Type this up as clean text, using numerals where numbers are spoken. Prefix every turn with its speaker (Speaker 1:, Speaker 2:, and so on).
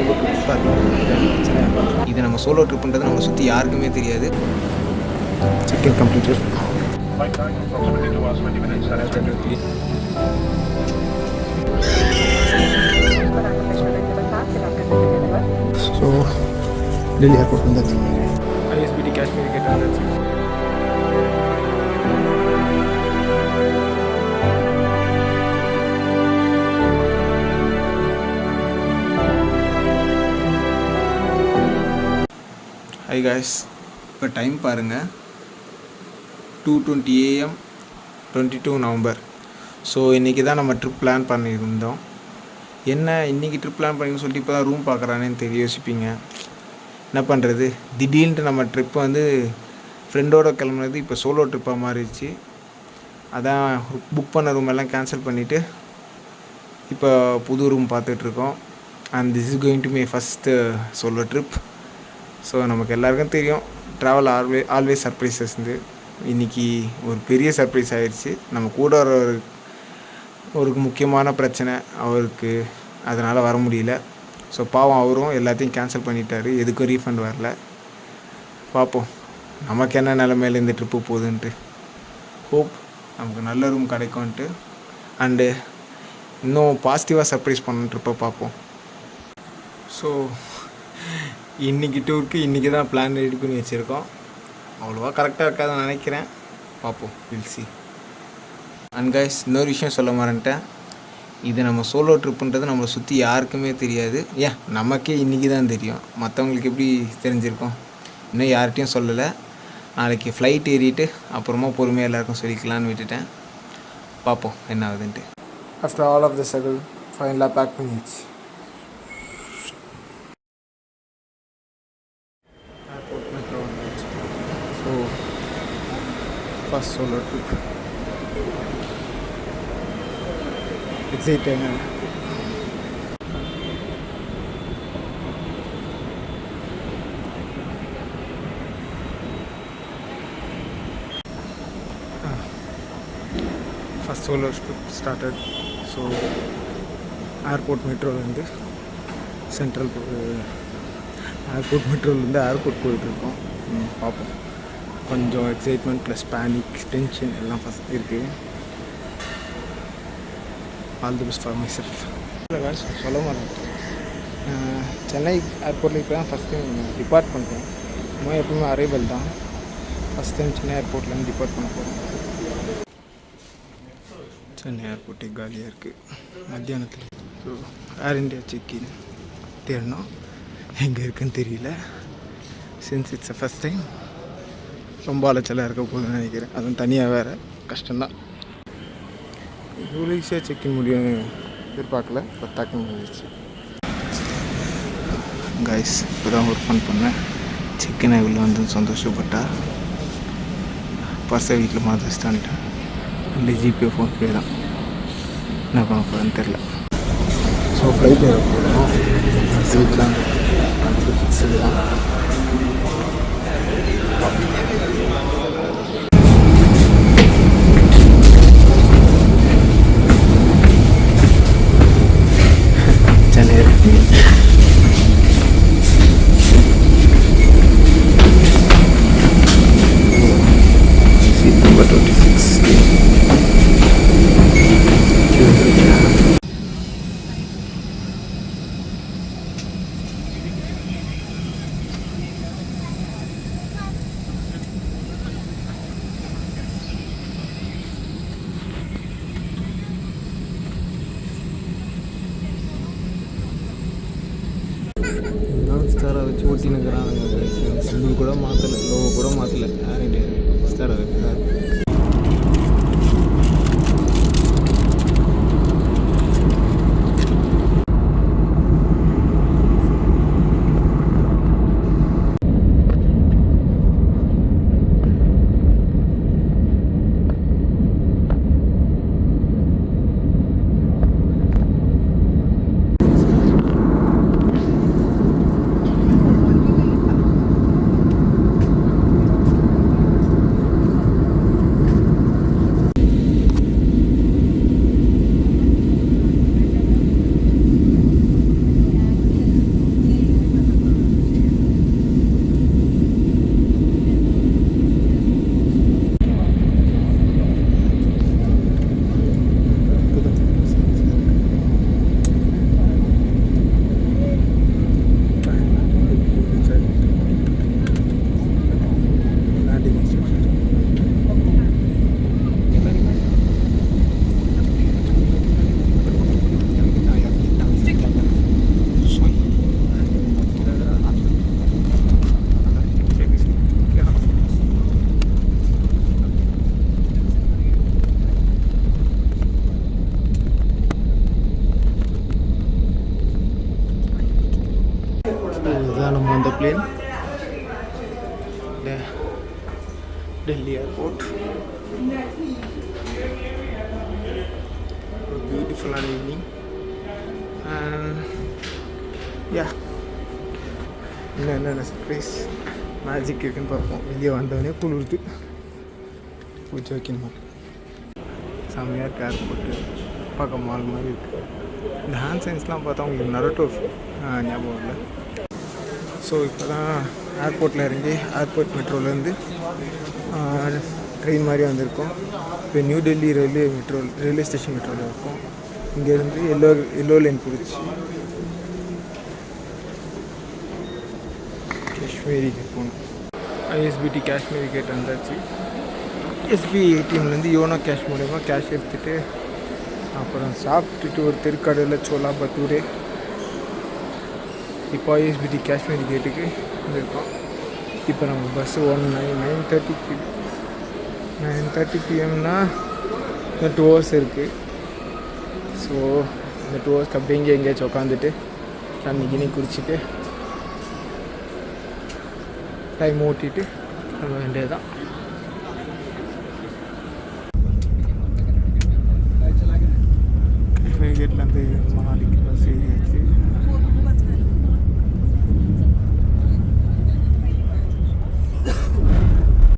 Speaker 1: ரொம்ப ட்ரிப்ஸாக இருக்கும். இது நம்ம சோலோ ட்ரிப்புன்றது நம்மளை சுற்றி யாருக்குமே தெரியாது. Checking completed. So Delhi airport வந்தாச்சு. ஐஎஸ்பிடி காஷ்மீர் கேட் வந்தாச்சு. ஹை காய்ஸ், இப்போ டைம் பாருங்கள், 2:20 AM 22 நவம்பர். ஸோ இன்றைக்கி தான் நம்ம ட்ரிப் பிளான் பண்ணியிருந்தோம். என்ன இன்றைக்கி ட்ரிப் பிளான் பண்ணின்னு சொல்லிட்டு இப்போ தான் ரூம் பார்க்குறானேன்னு தெரிய யோசிப்பீங்க. என்ன பண்ணுறது, திடீர்னு நம்ம ட்ரிப் வந்து ஃப்ரெண்டோடு கிளம்புனது இப்போ சோலோ ட்ரிப்பாக மாறிடுச்சு. அதான் புக் பண்ண ரூம் எல்லாம் கேன்சல் பண்ணிவிட்டு இப்போ புது ரூம் பார்த்துட்ருக்கோம். And this is going to my first solo trip. So நமக்கு எல்லாருக்கும் தெரியும், ட்ராவல் ஆல்வேஸ் சர்ப்ரைசஸ். இன்றைக்கி ஒரு பெரிய சர்ப்ரைஸ் ஆகிடுச்சு. நம்ம கூட ஒரு முக்கியமான பிரச்சனை அவருக்கு, அதனால் வர முடியல. ஸோ பாவம், அவரும் எல்லாத்தையும் கேன்சல் பண்ணிட்டார், எதுக்கும் ரீஃபண்ட் வரல. பார்ப்போம் நமக்கு என்ன நிலைமையில இந்த ட்ரிப்பு போகுதுன்ட்டு. ஹோப் நமக்கு நல்ல ரூம் கிடைக்கும்ன்ட்டு அண்டு இன்னும் பாசிட்டிவாக சர்ப்ரைஸ் பண்ண ட்ரிப்பை பார்ப்போம். ஸோ இன்றைக்கி டூருக்கு இன்றைக்கி தான் பிளான் ரெடி பண்ணி வச்சுருக்கோம். அவ்வளோவா கரெக்டாக இருக்காதுன்னு நினைக்கிறேன், பார்ப்போம், வில் சி. அண்ட் கைஸ், இன்னொரு விஷயம் சொல்ல மாட்டேன், இது நம்ம சோலோ ட்ரிப்புன்றது நம்மளை சுற்றி யாருக்குமே தெரியாது. நமக்கே இன்றைக்கி தான் தெரியும், மற்றவங்களுக்கு எப்படி தெரிஞ்சிருக்கோம், இன்னும் யார்கிட்டையும் சொல்லலை. நாளைக்கு ஃப்ளைட் ஏறிட்டு அப்புறமா பொறுமையாக எல்லாருக்கும் சொல்லிக்கலான்னு விட்டுட்டேன். பார்ப்போம் என்ன ஆகுதுன்ட்டு. After all of the struggle ஃபைனலாக பேக் பண்ணிடுச்சு. ஸோ ஃபர்ஸ்ட் சோலோ ட்ரிப் எக்ஸைட்டாக first solo trip started. So airport மெட்ரோலேருந்து ஏர்போர்ட் போயிட்டுருக்கோம். பார்ப்போம், கொஞ்சம் எக்ஸைட்மெண்ட் ப்ளஸ் பேனிக், டென்ஷன் எல்லாம் ஃபஸ்ட் இருக்குது. All the best for myself. சொல்ல மாட்டேன், சென்னை ஏர்போர்ட்டில் இப்போ தான் ஃபஸ்ட் டைம் டிபார்ட் பண்ணுறேன். நம்ம எப்பவுமே அரைவல் தான், ஃபஸ்ட் டைம் சென்னை ஏர்போர்ட்லேருந்து டிபார்ட் பண்ண போகிறோம். சென்னை ஏர்போர்ட்டே காலியாக இருக்குது மத்தியானத்தில். ஸோ ஏர் இண்டியா செக்இன் தேடணும், எங்கே இருக்குன்னு தெரியல. Since it's a first time ரொம்ப அலைச்சலாக இருக்க போகுதுன்னு நினைக்கிறேன். அதுவும் தனியாக வேறு கஷ்டம்தான். இவ்வளோ ஈஸியாக செக்இன் முடியும் எதிர்பார்க்கல, பத்தாக்க முடிஞ்சிச்சு. கைஸ், இப்போ தான் ஒர்க் பண்ணேன். செக்இன் ஆகி உள்ளே வந்து சந்தோஷப்பட்டா. பர்ஸை வீட்டில் மாதிரி வச்சுட்டான்ட்டேன். இல்லை ஜிபே ஃபோன்பே தான், என்ன பண்ண போகிறேன்னு தெரில. ஸோ ஃப்ளைட் ஏற போகிறோம். சீட் தான் ஃபிக்ஸடு தான். Chennai seat number 26. ஸ்டாரை வச்சு ஓட்டினுக்கிறாங்க. சிம்பிள் கூட மாற்றலை, லோகோ கூட மாற்றலை, யார்கிட்ட ஸ்டாரை வைக்கிறாரு. the plane. The Delhi airport. A beautiful evening. And yeah, என்ன சர்ப்ரைஸ் மேஜிக் இருக்குன்னு பார்ப்போம். வெளியே வந்தவொடனே குளிர்த்து பூச்சி வைக்கணுமா செம்மையாக இருக்குது ஏர்போர்ட்டு. பார்க்க மால் மாதிரி இருக்குது. இந்த ஹேண்ட் சைன்ஸ்லாம் பார்த்தா உங்களுக்கு நரோட்டோ ஞாபகம் இல்லை. ஸோ இப்போ தான் ஏர்போர்ட்டில் இறங்கி ஏர்போர்ட் மெட்ரோலேருந்து ட்ரெயின் மாதிரி வந்திருக்கோம். இப்போ நியூ டெல்லி ரயில்வே ஸ்டேஷன் மெட்ரோவில் இருக்கோம். இங்கேருந்து எல்லோ லைன் பிடிச்சி காஷ்மீரிக்கு போகணும். ஐஎஸ்பிடி காஷ்மீரி கேட் வந்தாச்சு. எஸ்பிஐ ஏடிஎம்லேருந்து யோனோ கேஷ் மூலயமா கேஷ் எடுத்துகிட்டு அப்புறம் சாப்பிட்டுட்டு ஒரு தெருக்கடையில் சோலா பட்டூரே. இப்போ ஐஎஸ்பிடி காஷ்மீரி கேட்டுக்கு வந்திருக்கோம். இப்போ நம்ம பஸ்ஸு 9:30 PM-னா இந்த 2 hours இருக்குது. ஸோ இந்த 2 hours அப்படியே இங்கே எங்கேயாச்சும் உட்காந்துட்டு தண்ணி குடிச்சிட்டு டைம் ஓட்டிட்டு வர வேண்டியதுதான். காஷ்மீர் கேட்டில் அந்த மணாலிக்கு பஸ் ஏறியாச்சு.